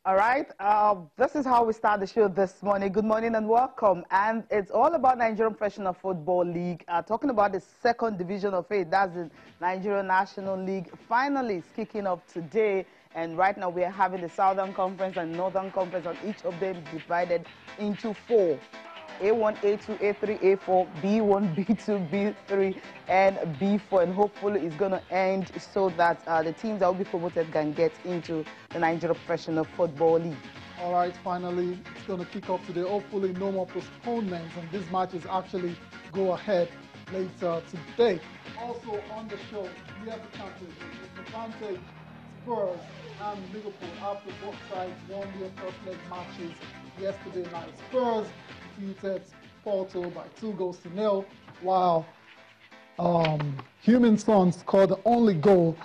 All right, this is how we start the show this morning. Good morning and welcome. And it's all about Nigerian Professional Football League. Talking about the second division of it, that's the Nigerian National League. Finally, it's kicking off today. And right now we are having the Southern Conference and Northern Conference, and each of them divided into four. A1, A2, A3, A4, B1, B2, B3, and B4. And hopefully it's going to end so that the teams that will be promoted can get into the Nigeria Professional Football League. All right, finally, it's going to kick off today. Hopefully no more postponements, and these matches actually go ahead later today. Also on the show, we have the champions. It's Advantage, Spurs, and Liverpool after both sides won their first leg matches yesterday night. Spurs defeated Porto by 2-0, while Heung-min Son scored the only goal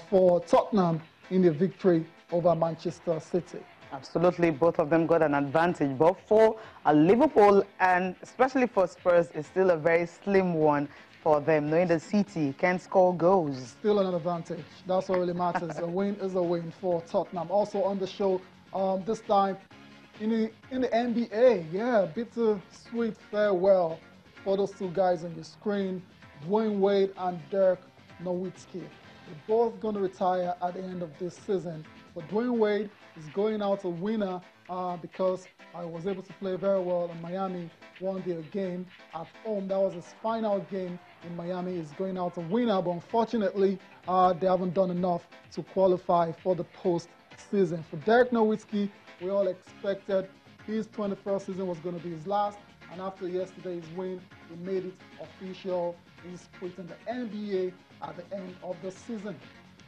for Tottenham in the victory over Manchester City. Absolutely, both of them got an advantage, but for Liverpool and especially for Spurs, it's still a very slim one for them, knowing the City can score goals. Still an advantage. That's what really matters. A win is a win for Tottenham. Also on the show, this time in the NBA, yeah, bittersweet farewell for those two guys on the screen, Dwayne Wade and Dirk Nowitzki. They're both going to retire at the end of this season. But Dwayne Wade is going out a winner because I was able to play very well in Miami, won their game at home. That was his final game in Miami. He's going out a winner, but unfortunately, they haven't done enough to qualify for the postseason. For Dirk Nowitzki, we all expected his 21st season was going to be his last, and after yesterday's win, he made it official. He's quitting the NBA at the end of the season.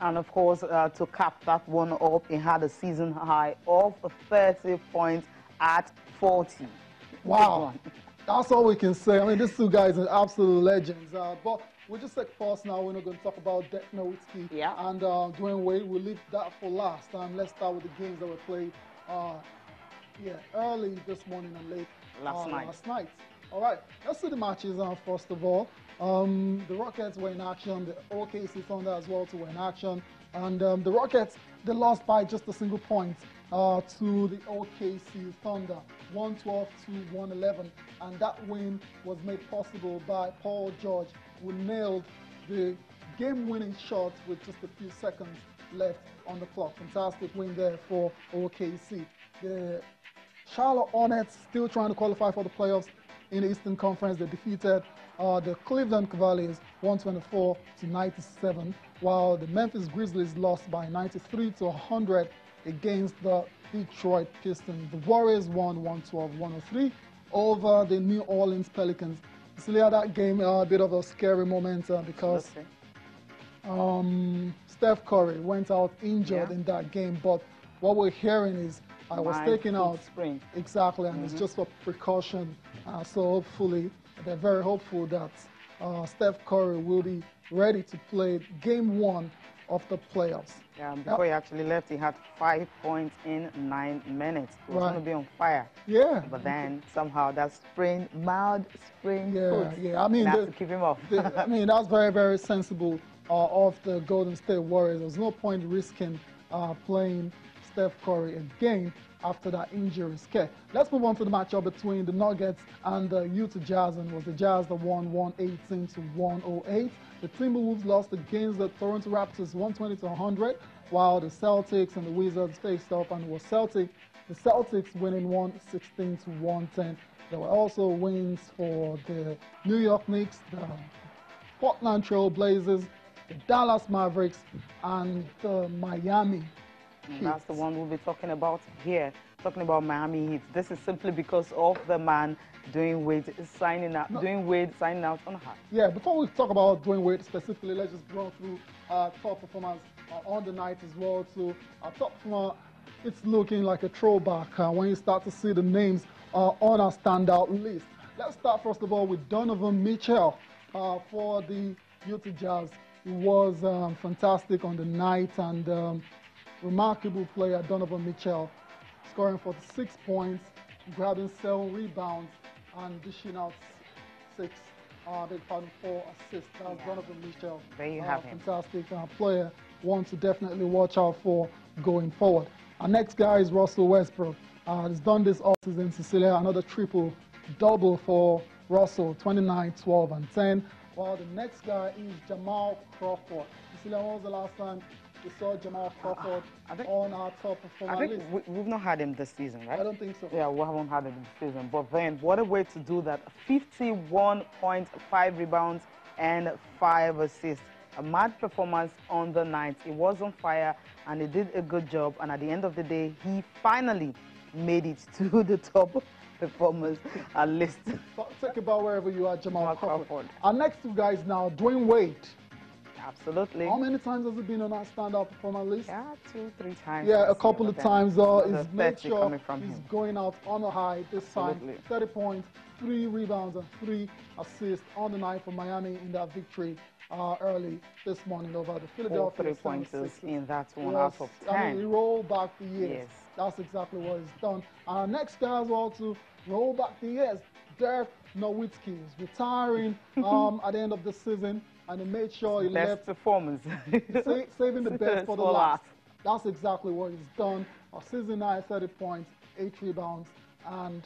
And of course, to cap that one up, he had a season high of 30 points at 40. Wow, that's all we can say. I mean, these two guys are absolute legends. But we'll just take pause now. We're not going to talk about Dirk Nowitzki and Dwayne Wade. We'll leave that for last. Let's start with the games that were played early this morning and late last night. All right, let's see the matches first of all. The Rockets were in action, the OKC Thunder as well were in action, and the Rockets, they lost by just a single point to the OKC Thunder, 112 to 111, and that win was made possible by Paul George, who nailed the game-winning shot with just a few seconds left on the clock. Fantastic win there for OKC. The Charlotte Hornets still trying to qualify for the playoffs in the Eastern Conference. They defeated the Cleveland Cavaliers 124 to 97, while the Memphis Grizzlies lost by 93 to 100 against the Detroit Pistons. The Warriors won 112-103 over the New Orleans Pelicans. Celia, that game a bit of a scary moment because Steph Curry went out injured in that game, but what we're hearing is I was taken out. Exactly, and it's just for precaution. So hopefully, they're very hopeful that Steph Curry will be ready to play game one of the playoffs. Yeah, before he actually left, he had 5 points in 9 minutes. He was going to be on fire. Yeah. But then somehow that mild sprain foot. Yeah. I mean, to keep him off. I mean, that's very, very sensible of the Golden State Warriors. There's no point risking playing Steph Curry again after that injury scare. Let's move on to the matchup between the Nuggets and the Utah Jazz, and it was the Jazz that won 118 to 108. The Timberwolves lost against the Toronto Raptors 120 to 100, while the Celtics and the Wizards faced off, and it was the Celtics winning 116 to 110. There were also wins for the New York Knicks, the Portland Trail Blazers, the Dallas Mavericks, and the Miami Heat. That's the one we'll be talking about here, talking about Miami Heat. This is simply because of the man Dwayne Wade signing out. Dwayne Wade signing out on her. Yeah, before we talk about Dwayne Wade specifically, let's just run through top performance on the night as well. So our top performer, it's looking like a throwback when you start to see the names on our standout list. Let's start first of all with Donovan Mitchell for the Utah Jazz. He was fantastic on the night, and remarkable player Donovan Mitchell, scoring 46 points, grabbing 7 rebounds, and dishing out 4 assists. That's Donovan Mitchell. There you have him. Fantastic player, one to definitely watch out for going forward. Our next guy is Russell Westbrook. He's done this all season. Cecilia, another triple-double for Russell, 29, 12, and 10. While the next guy is Jamal Crawford. Cecilia, when was the last time we saw Jamal Crawford on our top performer list? We've not had him this season, right? I don't think so. Yeah, we haven't had him this season. But then, what a way to do that. 51.5 rebounds and 5 assists. A mad performance on the night. He was on fire, and he did a good job. And at the end of the day, he finally made it to the top performers list. Talk about wherever you are, Jamal Crawford. Our next two guys now, Dwayne Wade. Absolutely. How many times has he been on our standout performer list? Yeah, 2, 3 times. Yeah, a couple of times. He's made sure he's him. Going out on a high this Absolutely. time. 30 points, 3 rebounds, and 3 assists on the night for Miami in that victory early this morning over the Philadelphia 3 pointers in that one yes. out of 10. I mean, he rolled back the years. Yes. That's exactly what he's done. Our next guy as well to roll back the years, Dirk Nowitzki is retiring at the end of the season, and he made sure he left performance, saving the best for the last. That's exactly what he's done. A season high, 30 points, 8 rebounds, and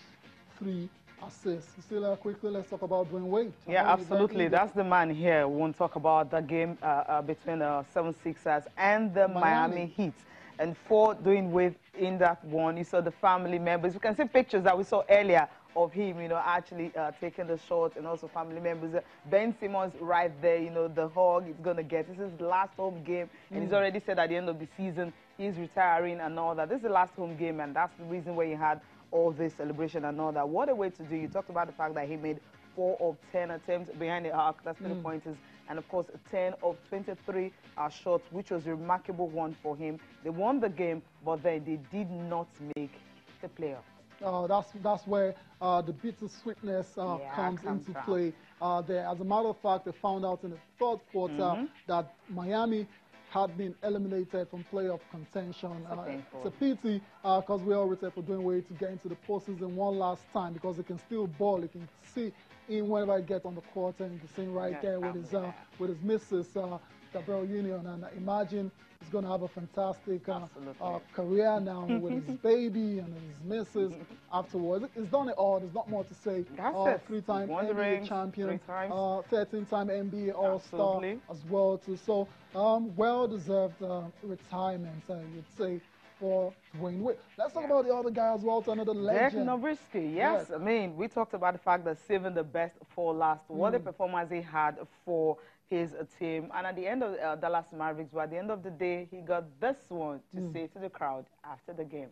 3 assists. Cecilia, quickly, let's talk about Dwayne Wade. Yeah, absolutely. That's the man here. We won't talk about the game between the 76ers and the Miami Heat. And for Dwayne Wade in that one, you saw the family members. You can see pictures that we saw earlier of him, actually taking the shot, and also family members. Ben Simmons right there, the hug he's going to get. This is his last home game, and he's already said at the end of the season he's retiring and all that. This is the last home game, and that's the reason why he had all this celebration and all that. What a way to do. You talked about the fact that he made 4 of 10 attempts behind the arc. That's 3 pointers. And, of course, 10 of 23 shots, which was a remarkable one for him. They won the game, but then they did not make the playoff. That's where the bittersweetness comes into play there. As a matter of fact, they found out in the third quarter that Miami had been eliminated from playoff contention. It's a pity because we all rooted for Dwayne Wade to get into the postseason one last time, because he can still ball. He can see in whenever I get on the court, and you can see right there with his missus, Gabrielle Union, and imagine he's going to have a fantastic career now with his baby and his missus afterwards. He's done it all. There's not more to say. 3-time NBA champion, 13-time NBA All-Star as well too. So well-deserved retirement, I would say, for Dwayne Wade. Let's talk about the other guy as well, to another legend. Dirk Nowitzki, yes. I mean, we talked about the fact that saving the best for last. What a performance he had for his team. And at the end of Dallas Mavericks, but at the end of the day, he got this one to say to the crowd after the game.